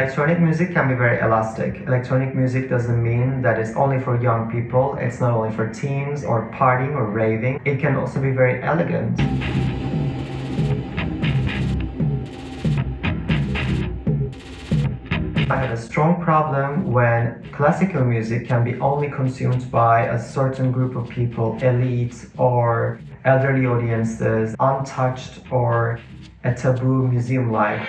Electronic music can be very elastic. Electronic music doesn't mean that it's only for young people. It's not only for teens or partying or raving. It can also be very elegant. I have a strong problem when classical music can be only consumed by a certain group of people, elites or elderly audiences, untouched or a taboo museum-like.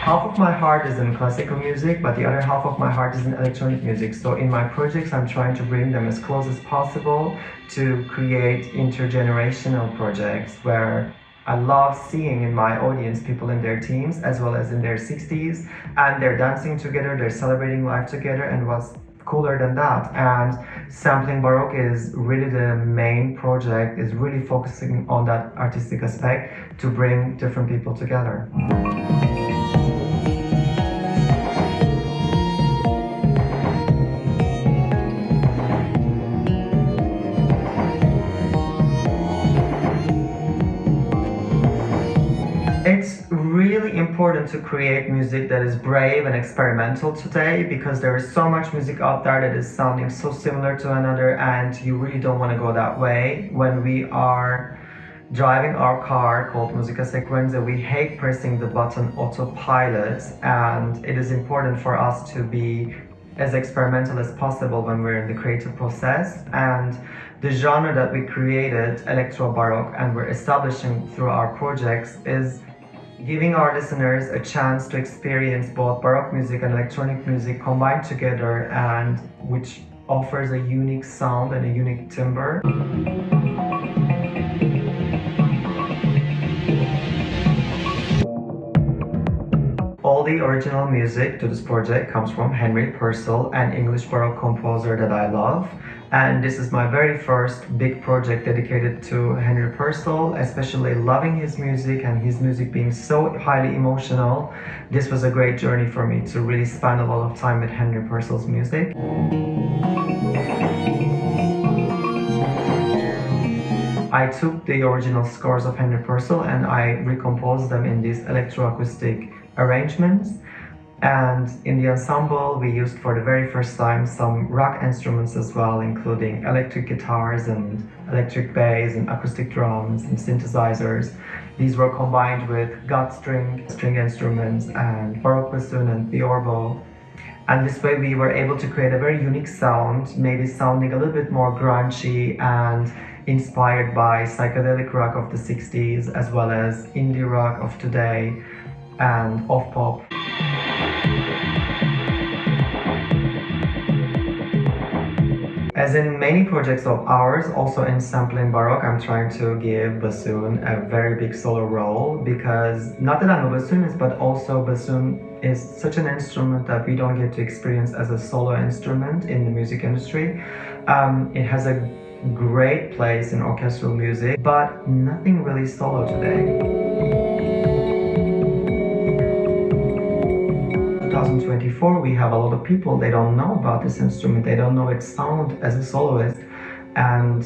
Half of my heart is in classical music, but the other half of my heart is in electronic music. So in my projects, I'm trying to bring them as close as possible to create intergenerational projects where I love seeing in my audience people in their teens as well as in their 60s, and they're dancing together, they're celebrating life together, and what's cooler than that. And Sampling Baroque is really the main project, is really focusing on that artistic aspect to bring different people together. It's really important to create music that is brave and experimental today, because there is so much music out there that is sounding so similar to another, and you really don't want to go that way. When we are driving our car called Musica Sequenza, we hate pressing the button autopilot, and it is important for us to be as experimental as possible when we're in the creative process. And the genre that we created, Electro Baroque, and we're establishing through our projects, is giving our listeners a chance to experience both Baroque music and electronic music combined together, and which offers a unique sound and a unique timbre. All the original music to this project comes from Henry Purcell, an English Baroque composer that I love. And this is my very first big project dedicated to Henry Purcell, especially loving his music and his music being so highly emotional. This was a great journey for me to really spend a lot of time with Henry Purcell's music. I took the original scores of Henry Purcell and I recomposed them in these electroacoustic arrangements. And in the ensemble, we used for the very first time some rock instruments as well, including electric guitars and electric bass and acoustic drums and synthesizers. These were combined with gut string instruments and Baroque Bassoon and Theorbo. And this way we were able to create a very unique sound, maybe sounding a little bit more grungy and inspired by psychedelic rock of the 60s, as well as indie rock of today and off-pop. As in many projects of ours, also in Sampling Baroque, I'm trying to give bassoon a very big solo role, because not that I'm a bassoonist, but also bassoon is such an instrument that we don't get to experience as a solo instrument in the music industry. It has a great place in orchestral music, but nothing really solo today. 2024, we have a lot of people, they don't know about this instrument, they don't know its sound as a soloist, and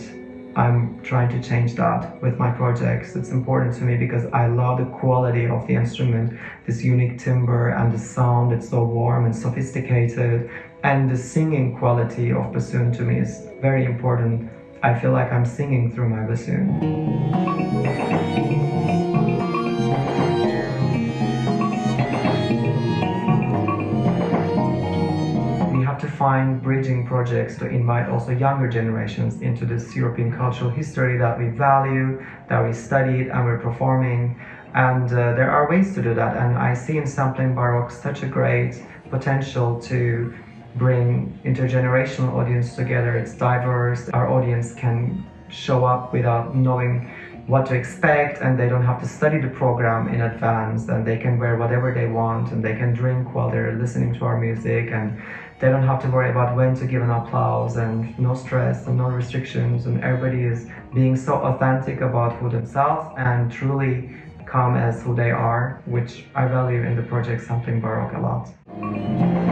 I'm trying to change that with my projects. It's important to me because I love the quality of the instrument, this unique timbre and the sound. It's so warm and sophisticated, and the singing quality of bassoon to me is very important. I feel like I'm singing through my bassoon. To find bridging projects to invite also younger generations into this European cultural history that we value, that we studied and we're performing. And there are ways to do that, and I see in Sampling Baroque such a great potential to bring intergenerational audience together. It's diverse, our audience can show up without knowing what to expect, and they don't have to study the program in advance, and they can wear whatever they want, and they can drink while they're listening to our music, and they don't have to worry about when to give an applause, and no stress and no restrictions, and everybody is being so authentic about who themselves and truly come as who they are, which I value in the project Sampling Baroque a lot.